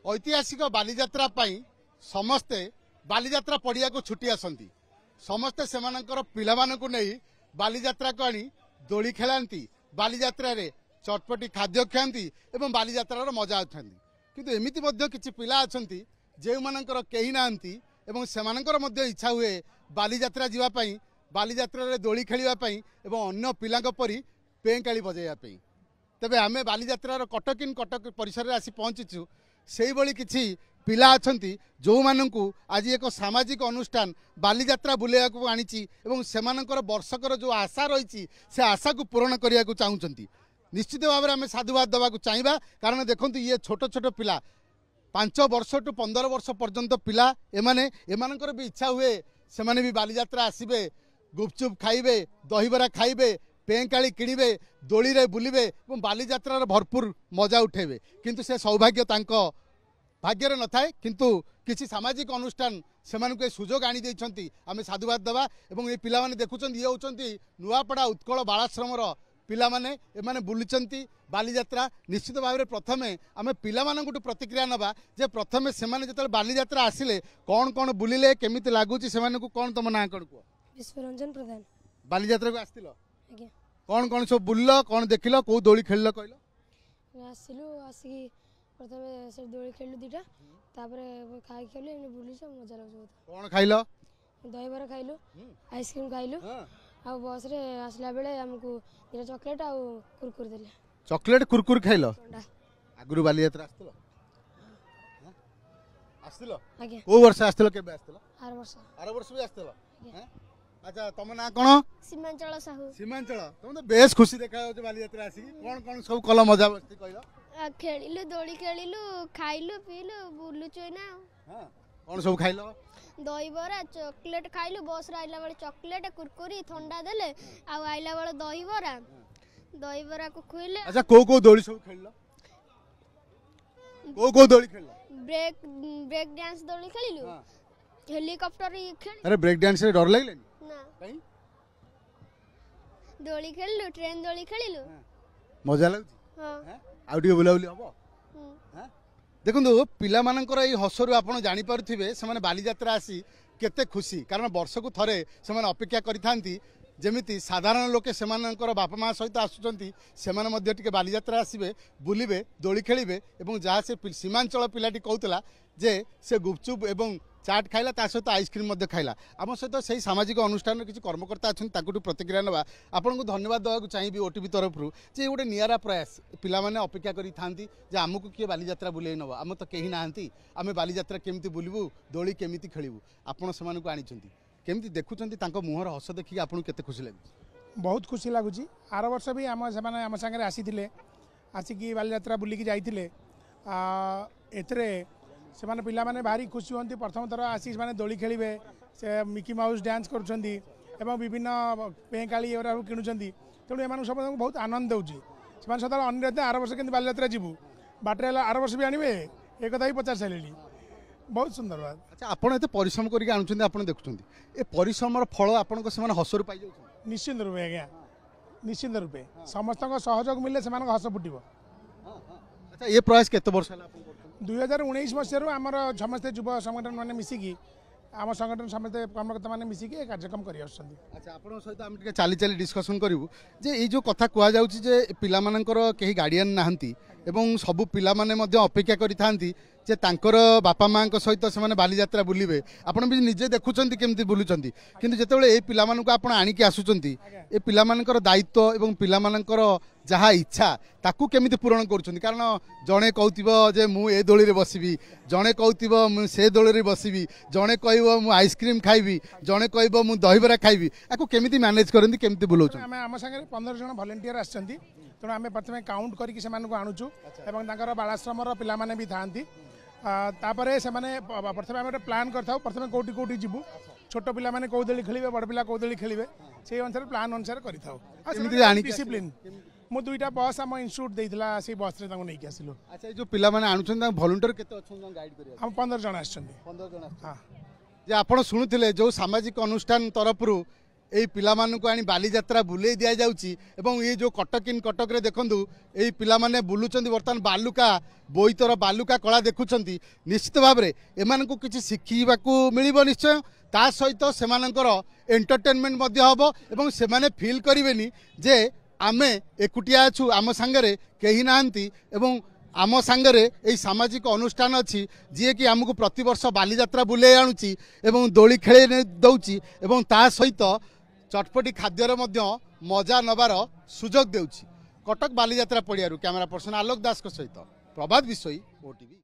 ऐतिहासिक बालीजात्रा समस्ते बालीजात्रा पड़िया को छुट्टी आसती समस्ते सेमानंकर पिलामानकु नहीं बालीजात्रा को आनी दोली खेलांती बालीजात्रा रे चटपटी खाद्य खाती एवं बालीजात्रार मजा उठाती किंतु एमिति मध्य किछि पिला अछंती जे मानकर केही नांती एवं सेमानकर मध्य इच्छा हुए बालीजात्रा जीवा पई बालीजात्रा रे दोली खेलिबा पई एवं अन्य पिलांक परी पेंकाली बजाइबा पई तबे आमे बालीजात्रार कटक परिसर रे आसी पहुंचीछु सेही बळी किछि पिला अछंती जो माननकु आज एक सामाजिक अनुष्ठान बालीजात्रा बुलेया को आनीची एवं सेमानकर वर्षकर जो आशा रही से आशा को पूरण करिया को चाहुचंती निश्चित भाव में आम साधुवाद देवा चाहिए कारण देखो ये छोट छोट पिला 5 वर्ष टू 15 वर्ष पर्यंत पिला एमानकर भी इच्छा हुए से माने भी बालीजात्रा आसबे गुपचुप खाइबे दहीबरा खाइबे पेंकाली किणवे दोली रे बुलिबे और बालीजात्रार भरपूर मजा उठेबे किंतु से सौभाग्य तांको भाग्य न थाए किंतु किसी सामाजिक अनुष्ठान से सुजोग आनी देइछंती आमे साधुवाद देवा एवं ये पिला माने देखुछंती ये होचंती नुआपड़ा उत्कल बालाश्रमर पिला माने एमाने बुलुचंती बालीजात्रा निश्चित भाव में प्रथमे आमे पिला मानंकुटु प्रतिक्रिया नबा जे प्रथमे सेमाने जतले बालीजात्रा आसिले कौन कौन बुलिले केमिति लागुची सेमाने को कौन तुम ना कौन को विश्वरंजन प्रधान बालीजात्रा को आस्तिलो आज्ञा कौन कौन सब बुललो कौन देखिलो को दोली खेललो कहलो आसिलु आसी प्रथमे से दोली खेललु दुटा तापर खाई खेलु एने बुली सब मजा लागो कौन खाइलो दहीबरा खाइलु आइसक्रीम खाइलु आ बस रे आसला बेले हमको दिरा चॉकलेट आ कुरकुर देले चॉकलेट कुरकुर खाइलो आगुरु बालीजात्रा आस्तिलो आस्तिलो आज्ञा को वर्ष आस्तिलो केबे आस्तिलो आर वर्ष भी आस्तिलो हैं अच्छा तुम ना कोन सीमांचल साहू सीमांचल तुम तो बेस खुशी देखा हो बालीजात्रा आसी कौन कौन सब कल मजा मस्ती कहलो खेलिलु दोली खेलिलु खाइलु पीलु बुलु चोइना हां कौन सब खाइलो दहीबरा चॉकलेट खाइलु बस रे आइला बेले चॉकलेट कुरकुरी ठंडा देले आ आइला बेले दहीबरा को खुइले अच्छा को दोली सब खेललो को दोली खेललो ब्रेक डांस दोली खेलिलु हेलीकॉप्टर खेल अरे ब्रेक डांस रे डर लागले ना कहीं दोली खेलिलु ट्रेन दोली खेलिलु मजा लागु हां आउटियो बुलाउली हबो देखो पिला मानकर ये हसरु आपन जानि पारुथिबे से बालीजात्रा आसी केते खुशी कारण वर्ष को थरे से अपेक्षा करिथांती जेमिति साधारण लोके सेमानकर बापा माँ सहित आसुचंती सेमाने मध्य टिके बालीजात्रा आसीबे बुलिबे दोली खेलिबे एवं जहाँ से सीमांचल पिलाटी कहूतला जे से गुपचुप एवं चाट खाइला ता सहित आइसक्रीम मध्य खाइला आम सहित से सामाजिक अनुष्ठान किसी कर्मकर्ता अच्छा प्रतिक्रिया ना आपन को धन्यवाद देवाक चाहिए ओटीवी तरफ जे गोटे निरा प्रयास पिला माने अपेक्षा करी थांती जे आमको किए बालीजात्रा बुले नब आम तो कहीं नाहांती आमे बालीजात्रा केमिति बुलिबु दोली केमिति खेलिबु आपण सेमानकु आनिचंती केमिति देखुचंती तांको मुहर हस देखि आपन केते खुशी लागु बहुत खुशी लगुच आर वर्ष भी आम से आम सागर आसी आसिकी बालीजात्रा बुलिकी जाइए एथरे से माने पिला माने भारी खुशी होती प्रथम थर आसी माने दोली खेलिबे से मिकी माउस डांस करुछंती एवं विभिन्न पेंकाली एरा किणुछंती तेणु एमान सब बहुत आनंद होउची से माने सदा अन्य रहते आर वर्ष केंति बालीजात्रा जीवु बाटरे आर वर्ष भी आनिबे एक कथा ही पचार सालेली बहुत सुंदर बात अच्छा आपण एते परिश्रम करिक आनुछंती आपण देखुछंती ए परिश्रमर फल आपण को सेमान हसरु पाइ जाउछंती निश्चित रूपे आज्ञा निश्चित रूपे समस्त सहयोग मिले से हस फुटब अच्छा ये प्रयास केते वर्ष हला आपण 2019 मसीह आमर समस्ते युव संगठन मैंने मिसिकी आम संगठन समस्ते कर्मकर्ता मैंने मिसिकी कार्यक्रम कर अच्छा आपण सहित आम टिके चाली चाली डिस्कशन करिवु जे ए जो कथा कुआ जाउची जे पिला मानकर केही गार्डियन नाहंती एवं सबु पिला माने मध्य अपेक्षा करिथांती जे तांकर बापा माँ सहित से बालीजात्रा बुलिबे आपण भी निजे देखुचंती केमती बुलुचंती किंतु जेतेबेले ए पिला मानकु आपण आनिकी आसुचंती ए पिला मानकर दायित्व एवं पिला मानकर जहाँ इच्छा ताकू केमिति पूरण करुचंती कारण जणे कहउतिबो जे मु ए दोली रे बसिबी जणे कहउतिबो मु से दोली रे बसिबी जणे कहइबो मु आइसक्रीम खाइबी जणे कहइबो मु दहीबरा खाइबी आकू केमिति मैनेज करंती केमिति बुलौचंती आमे आम संगे 15 जन वॉलंटियर आछंती तेणु आमे प्रथमे काउंट करके से मानकु आणुचु एवं तांकर बालाश्रमर पिला माने भी थांती तापरे से माने प्रथमे आमे प्लान करथाउ प्रथमे कोटी कोटी जिबु छोट पिला माने कौ दोली खेलिबे बड़ पिला कौ दोली खेलिबे से अनुसार प्लान अनुसार करिथाउ डिसिप्लिन मु दुईटा बस आम इंस्टिट्यूट देइथला से बस रे तांको नै आसिलो अच्छा जो पिला माने आणुछन वॉलंटियर केते अछन गाइड करिया हम 15 जन आछन 15 जन हां जे आपण सुनुथिले जो सामाजिक अनुष्ठान तरफरु এই ପିଲାମାନଙ୍କୁ ଆଣି ବାଲିଯାତ୍ରା ବୁଲେଇ ଦିଆଯାଉଛି ଏବଂ ଏ ଯେଉଁ କଟକ ଇନ୍ କଟକରେ ଦେଖନ୍ତୁ ଏଇ ପିଲାମାନେ ବୁଲୁଛନ୍ତି ବର୍ତ୍ତମାନ ବାଲୁକା ବୋଇତର ବାଲୁକା କଳା ଦେଖୁଛନ୍ତି ନିଶ୍ଚିତ ଭାବରେ ଏମାନଙ୍କୁ କିଛି ଶିଖିବାକୁ ମିଳିବ ନିଶ୍ଚୟ ତା ସହିତ ସେମାନଙ୍କର ଏଣ୍ଟରଟେନମେଣ୍ଟ ମଧ୍ୟ ହେବ ଏବଂ ସେମାନେ ଫିଲ୍ କରିବେନି ଯେ ଆମେ ଏକୁଟିଆ ଅଛୁ ଆମ ସାଙ୍ଗରେ କେହି ନାହାନ୍ତି ଏବଂ आम सांगरे यही सामाजिक अनुष्ठान अच्छी जी कि आमको प्रतिवर्ष बालीजात्रा बुले आणुची एवं दोली खेले दौची एवं ता सहित चटपटी खाद्यर मजा नबार सुजोग देउची। कटक बालीजात्रा पड़ियारू कैमरा पर्सन आलोक दास सहित प्रभात विषयी ओटीवी।